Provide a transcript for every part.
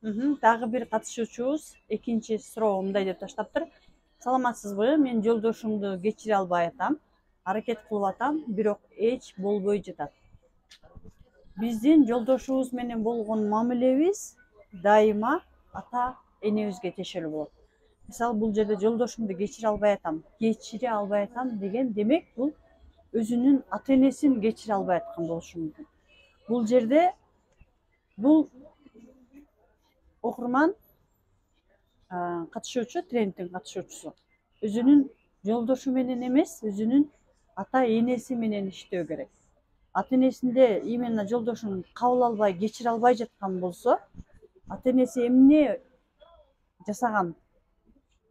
Дагы бир катышуучубуз экинчи суроо мындай деп таштаптыр. Саламатсызбы? Мен жолдошумду кечире албай атам. Аракет кылып атам, бирок эч болбой жатат. Биздин жолдошубуз менен болгон мамилебиз дайыма ата энебизге тиешелүү болот. Мисалы, бул жерде жолдошумду кечире албай атам деген демек бул өзүнүн ата энесин кечире албай аткан болушу мүмкүн. Бул жерде бул окурман катышуучу, тренингдин катышуучусу өзүнүн жолдошу менен эмес, өзүнүн ата энеси менен иштөө керек. Ата энесинде именно жолдошун кабыл албай, кечире албай жаткан болсо, ата энеси эмне жасаган,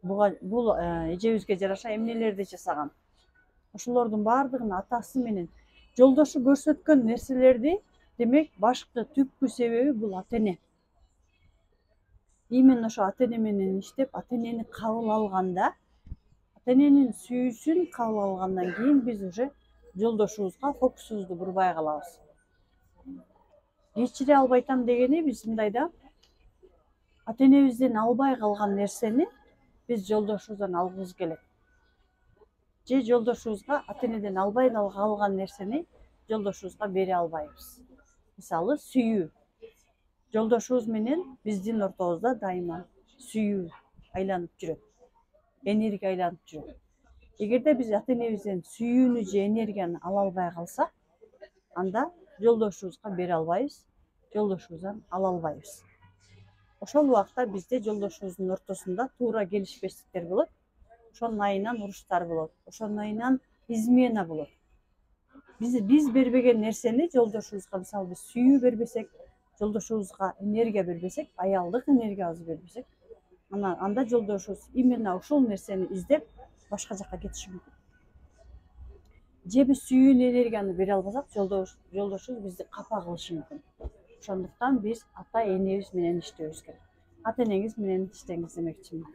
бул эжебизге жараша эмнелерди жасаган, ошолордун баардыгын атасы менен жолдошу көрсөткөн нерселерди, демек башкы түпкү себеби бул ата эне. Именно ошо ата эне менен иштеп, ата энени кабыл алганда, ата эненин сүйүүсүн кабыл алгандан кийин биз уже жолдошубузга фокусубузду бурбай калабыз. Кечире албай атам дегени биз мындай да, ата энебизден албай калган нерсени биз жолдошубуздан алгыбыз келет. Же жолдошубузга ата энеден албай калган нерсени жолдошубузга бере албайбыз. Мисалы, сүйүү. Жолдошубуз менен биздин ортобузда дайыма сүйүү айланып жүрөт, энергия айланып жүрөт. Эгерде биз ата энебизден сүйүүнү же энергияны ала албай калсак, анда жолдошубузга бере албайбыз, жолдошубуздан ала албайбыз. Ошол убакта бизде жолдошубуздун ортосунда туура келишпестиктер болот, ошонун айынан уруштар болот, ошонун айынан измена болот. Биз бербеген нерсени жолдошубузга, мисалы, биз сүйүү бербесек, жолдошубузга энергия бербесек, аялдык энергиябызды бербесек, анда жолдошубуз именно ушул нерсени издеп башка жакка кетиши мүмкүн. Же биз сүйүүнү, энергияны бере албасак, жолдошубуз бизди капа кылышы мүмкүн. Ошондуктан биз ата энебиз менен иштөөбүз керек. Ата энеңиз менен иштеңиз демекчимин.